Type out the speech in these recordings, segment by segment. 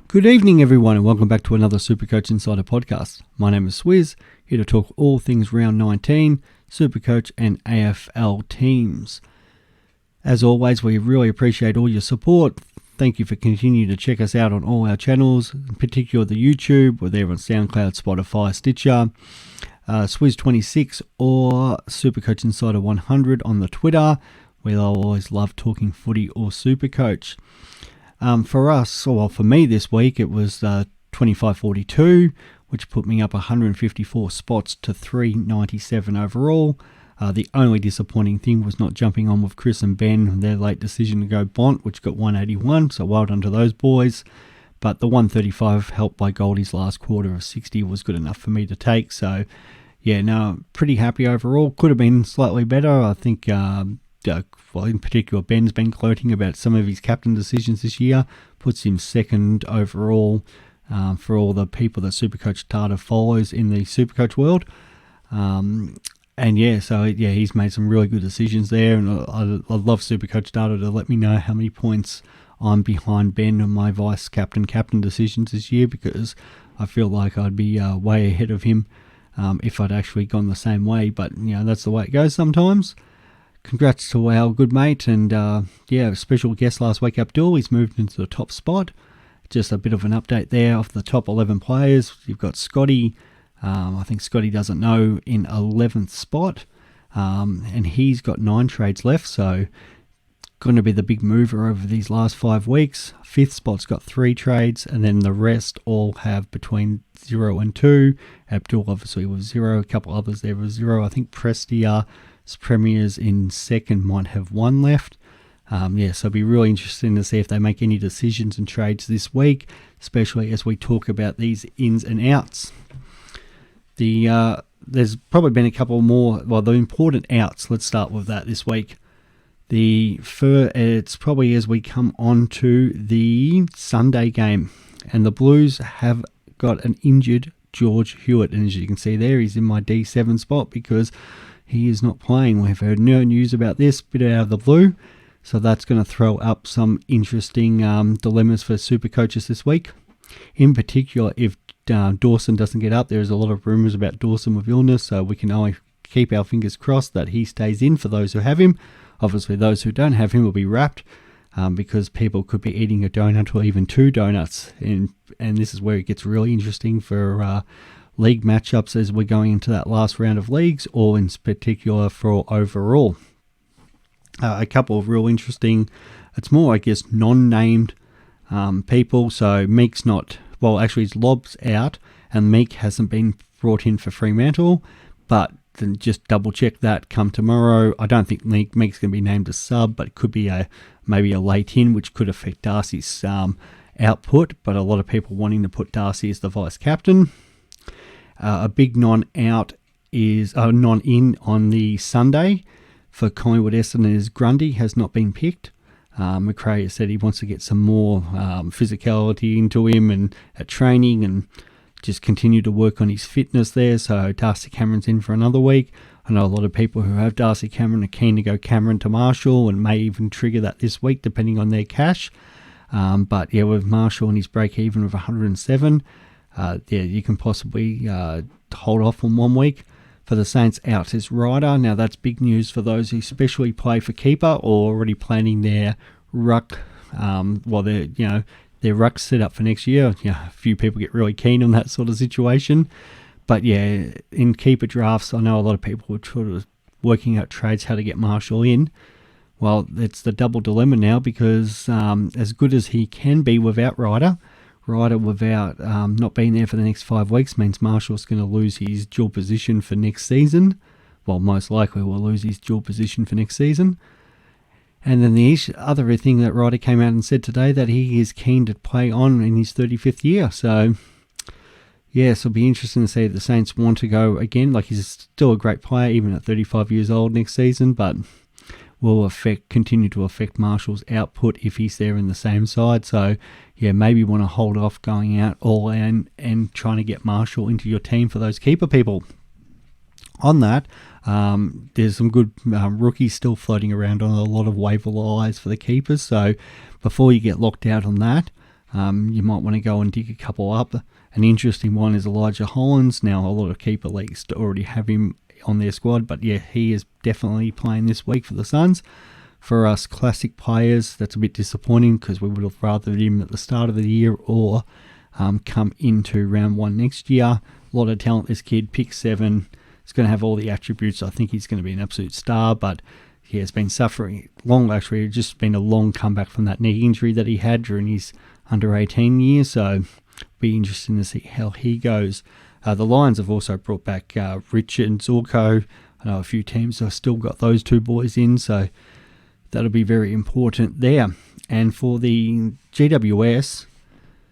Good evening, everyone, and welcome back to another Supercoach Insider podcast. My name is Swiz, here to talk all things round 19, Supercoach and AFL teams. As always, we really appreciate all your support. Thank you for continuing to check us out on all our channels, in particular the YouTube. We're there on SoundCloud, Spotify, Stitcher, Swiz26 or Supercoach Insider 100 on the Twitter, where I'll always love talking footy or Supercoach. For us, or for me this week, it was 25.42, which put me up 154 spots to 397 overall. The only disappointing thing was not jumping on with Chris and Ben, their late decision to go Bont, which got 181, so well done to those boys. But the 135 helped by Goldie's last quarter of 60 was good enough for me to take. So, yeah, no, pretty happy overall. Could have been slightly better. I think, in particular, Ben's been gloating about some of his captain decisions this year. Puts him second overall for all the people that Supercoach data follows in the Supercoach world. He's made some really good decisions there. And I love Supercoach data to let me know how many points I'm behind Ben on my vice captain decisions this year, because I feel like I'd be way ahead of him if I'd actually gone the same way. But, that's the way it goes sometimes. Congrats to our good mate and special guest last week, Abdul. He's moved into the top spot. Just a bit of an update there of the top 11 players. You've got Scotty. I think Scotty doesn't know, in 11th spot. And he's got 9 trades left, so going to be the big mover over these last 5 weeks. 5th spot's got 3 trades, and then the rest all have between 0 and 2. Abdul obviously was 0. A couple others there was 0. I think Prestia Premiers in 2nd might have 1 left. So it'll be really interesting to see if they make any decisions and trades this week, especially as we talk about these ins and outs. There's probably been a couple more, the important outs. Let's start with that this week. It's probably as we come on to the Sunday game, and the Blues have got an injured George Hewitt, and as you can see there, he's in my D7 spot because he is not playing. We've heard no news about this, bit out of the blue. So that's going to throw up some interesting dilemmas for super coaches this week. In particular, if Dawson doesn't get up, there's a lot of rumours about Dawson with illness, so we can only keep our fingers crossed that he stays in for those who have him. Obviously, those who don't have him will be wrapped because people could be eating a donut or even 2 donuts. And this is where it gets really interesting for league matchups as we're going into that last round of leagues, or in particular for overall. A couple of real interesting, it's more, I guess, non-named people. So Meek's his Lob's out, and Meek hasn't been brought in for Fremantle, but then just double check that come tomorrow. I don't think Meek's going to be named a sub, but it could be maybe a late in, which could affect Darcy's output, but a lot of people wanting to put Darcy as the vice captain. A big non-out is non-in on the Sunday for Collingwood Essendon is Grundy has not been picked. McRae has said he wants to get some more physicality into him and at training and just continue to work on his fitness there. So Darcy Cameron's in for another week. I know a lot of people who have Darcy Cameron are keen to go Cameron to Marshall and may even trigger that this week depending on their cash. With Marshall and his break even of 107, you can possibly hold off on 1 week. For the Saints, out is Ryder. Now that's big news for those who especially play for keeper or already planning their ruck. Their ruck set up for next year. A few people get really keen on that sort of situation. But in keeper drafts, I know a lot of people are sort of working out trades how to get Marshall in. Well, it's the double dilemma now because as good as he can be without Ryder without not being there for the next 5 weeks means Marshall's going to lose his dual position for next season. Well, most likely will lose his dual position for next season. And then the other thing that Ryder came out and said today, that he is keen to play on in his 35th year. So, it'll be interesting to see if the Saints want to go again. He's still a great player, even at 35 years old next season, but will continue to affect Marshall's output if he's there in the same side. So, maybe want to hold off going out all in and trying to get Marshall into your team for those keeper people. On that, there's some good rookies still floating around on a lot of waiver wires for the keepers. So before you get locked out on that, you might want to go and dig a couple up. An interesting one is Elijah Hollins. Now, a lot of keeper leagues already have him on their squad, but yeah, he is definitely playing this week for the Suns. For us classic players, that's a bit disappointing because we would have rather him at the start of the year or come into round 1 next year. A lot of talent, this kid, pick 7. He's going to have all the attributes. I think he's going to be an absolute star, but he has been suffering it's just been a long comeback from that knee injury that he had during his under 18 years, so it'll be interesting to see how he goes. The Lions have also brought back Rich and Zorko. I know a few teams have still got those two boys in, so that'll be very important there. And for the GWS,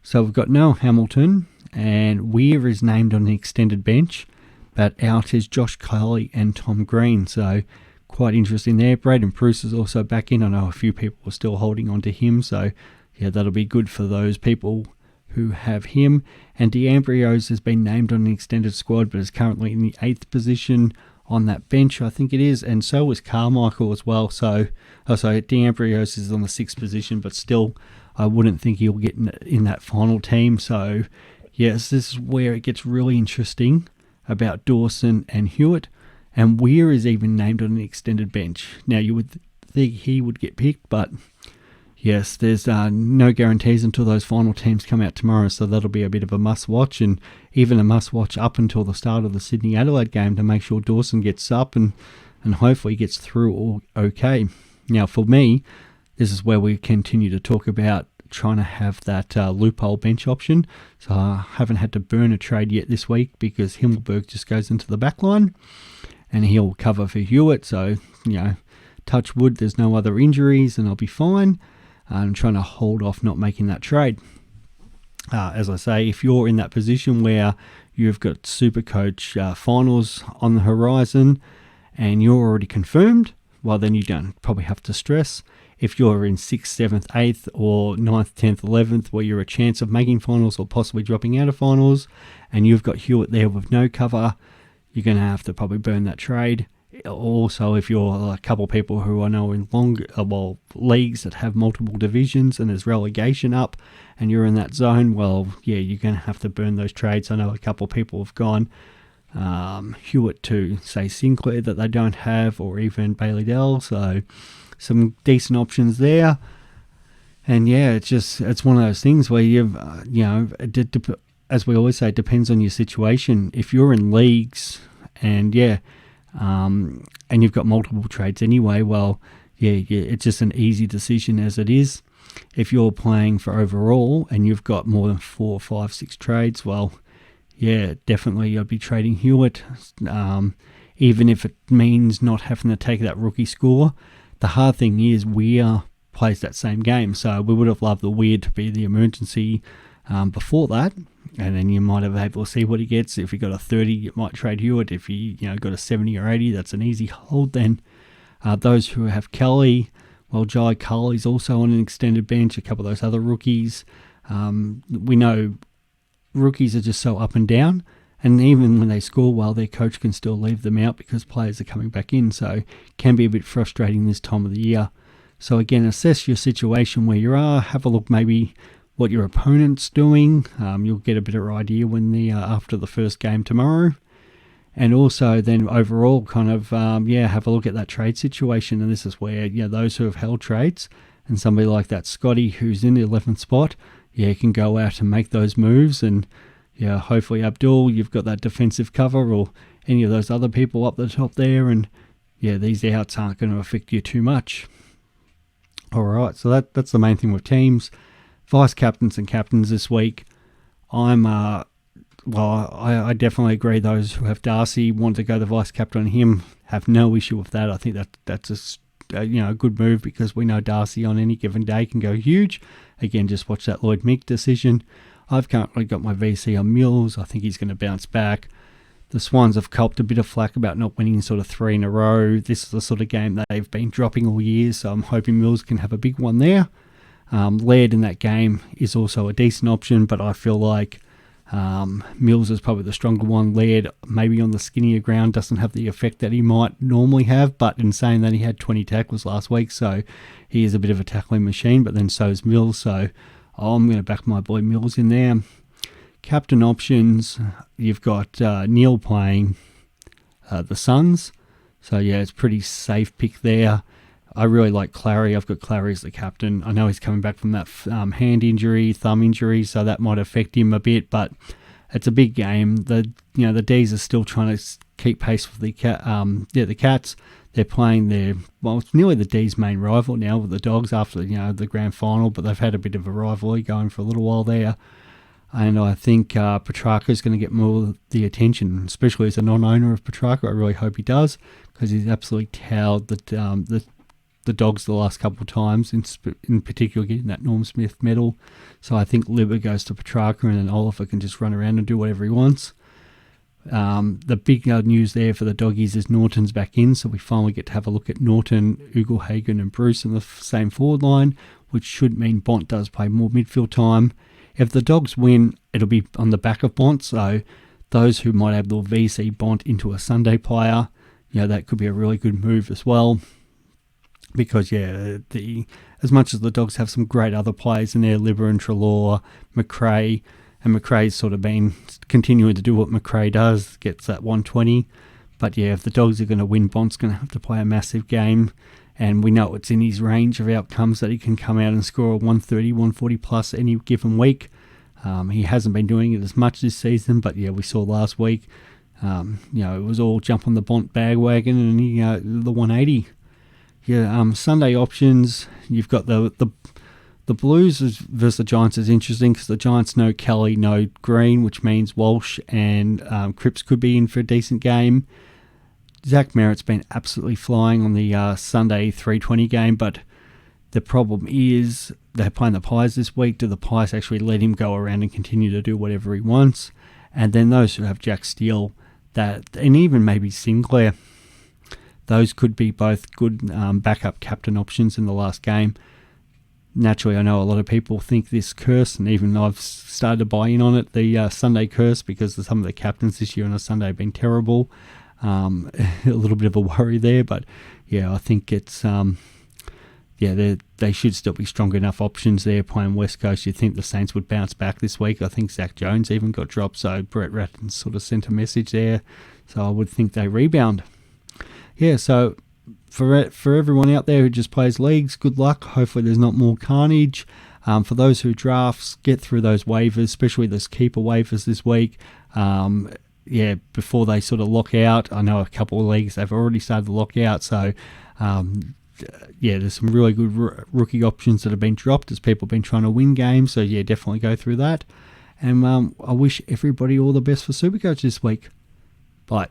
so we've got Noah Hamilton, and Weir is named on the extended bench, but out is Josh Kelly and Tom Green, so quite interesting there. Braden Bruce is also back in. I know a few people are still holding on to him, so yeah, that'll be good for those people who have him. And DeAmbrios has been named on the extended squad, but is currently in the 8th position on that bench, I think it is, and so is Carmichael as well. So DeAmbrios is on the 6th position, but still, I wouldn't think he'll get in that final team. So yes, this is where it gets really interesting about Dawson and Hewitt. And Weir is even named on the extended bench. Now, you would think he would get picked, but yes, there's no guarantees until those final teams come out tomorrow, so that'll be a bit of a must-watch, and even a must-watch up until the start of the Sydney-Adelaide game to make sure Dawson gets up and hopefully gets through all okay. Now, for me, this is where we continue to talk about trying to have that loophole bench option. So I haven't had to burn a trade yet this week because Himmelberg just goes into the back line and he'll cover for Hewitt. So, touch wood, there's no other injuries and I'll be fine. I'm trying to hold off not making that trade. As I say, if you're in that position where you've got Supercoach finals on the horizon and you're already confirmed, well, then you don't probably have to stress. If you're in 6th, 7th, 8th, or 9th, 10th, 11th, where you're a chance of making finals or possibly dropping out of finals, and you've got Hewitt there with no cover, you're going to have to probably burn that trade. Also, if you're a couple of people who I know in leagues that have multiple divisions and there's relegation up and you're in that zone, well, yeah, you're going to have to burn those trades. I know a couple of people have gone Hewitt to, say, Sinclair that they don't have, or even Bailey Dell, so some decent options there. And yeah, it's one of those things where you've, as we always say, it depends on your situation. If you're in leagues and and you've got multiple trades anyway, well, yeah, it's just an easy decision as it is. If you're playing for overall and you've got more than 4, 5, 6 trades, well, yeah, definitely I'd be trading Hewitt, even if it means not having to take that rookie score. The hard thing is Weir plays that same game, so we would have loved the Weir to be the emergency before that, and then you might have been able to see what he gets. If he got a 30, you might trade Hewitt. If he got a 70 or 80, that's an easy hold then. Those who have Kelly, well, Jai Culley's also on an extended bench, a couple of those other rookies. We know rookies are just so up and down, and even when they score well, their coach can still leave them out because players are coming back in, so it can be a bit frustrating this time of the year. So again, assess your situation where you are, have a look maybe what your opponent's doing. You'll get a better idea when after the first game tomorrow. And also then overall kind of, have a look at that trade situation. And this is where, those who have held trades and somebody like that Scotty who's in the 11th spot, can go out and make those moves. And hopefully Abdul, you've got that defensive cover, or any of those other people up the top there. And these outs aren't going to affect you too much. All right, so that's the main thing with teams. Vice captains and captains this week. I definitely agree. Those who have Darcy want to go the vice captain on him, have no issue with that. I think that's a good move because we know Darcy on any given day can go huge. Again, just watch that Lloyd Meek decision. I've currently got my VC on Mills. I think he's going to bounce back. The Swans have copped a bit of flack about not winning sort of 3 in a row. This is the sort of game that they've been dropping all year, so I'm hoping Mills can have a big one there. Laird in that game is also a decent option, but I feel like Mills is probably the stronger one. Laird, maybe on the skinnier ground, doesn't have the effect that he might normally have, but in saying that, he had 20 tackles last week, so he is a bit of a tackling machine, but then so is Mills, so I'm going to back my boy Mills in there. Captain options, you've got Neil playing the Suns. So, yeah, it's pretty safe pick there. I really like Clary. I've got Clary as the captain. I know he's coming back from that hand injury, thumb injury, so that might affect him a bit, but it's a big game. The D's are still trying to keep pace with the Cats. They're playing it's nearly the D's main rival now with the Dogs after the grand final, but they've had a bit of a rivalry going for a little while there. And I think Petrarca is going to get more of the attention, especially as a non-owner of Petrarca. I really hope he does, because he's absolutely towered the Dogs the last couple of times, in particular getting that Norm Smith medal. So I think Libba goes to Petrarca, and then Oliver can just run around and do whatever he wants. The big news there for the Doggies is Norton's back in, so we finally get to have a look at Norton, Ugelhagen and Bruce in the same forward line, which should mean Bont does play more midfield time. If the Dogs win, it'll be on the back of Bont, so those who might have the VC Bont into a Sunday player, that could be a really good move as well. Because, as much as the Dogs have some great other players in there, Libba and Treloar, McRae, and McRae's sort of been continuing to do what McRae does, gets that 120. But, if the Dogs are going to win, Bont's going to have to play a massive game. And we know it's in his range of outcomes that he can come out and score a 130, 140 plus any given week. He hasn't been doing it as much this season, but, we saw last week, it was all jump on the Bont bandwagon and the 180. Sunday options, you've got the Blues versus the Giants is interesting because the Giants no Kelly, no Green, which means Walsh and Cripps could be in for a decent game. Zach Merritt's been absolutely flying on the Sunday 3:20 game, but the problem is they're playing the Pies this week. Do the Pies actually let him go around and continue to do whatever he wants? And then those who have Jack Steele, and even maybe Sinclair, those could be both good backup captain options in the last game. Naturally, I know a lot of people think this curse, and even I've started to buy in on it, the Sunday curse, because some of the captains this year on a Sunday have been terrible. A little bit of a worry there, but I think it's they should still be strong enough options there playing West Coast. You'd think the Saints would bounce back this week. I think Zach Jones even got dropped, so Brett Ratten sort of sent a message there. So I would think they rebound. So for everyone out there who just plays leagues, good luck. Hopefully there's not more carnage. For those who drafts, get through those waivers, especially those keeper waivers this week. Before they sort of lock out. I know a couple of leagues, they've already started to lock out. So, there's some really good rookie options that have been dropped as people have been trying to win games. So, definitely go through that. And I wish everybody all the best for Supercoach this week. Bye.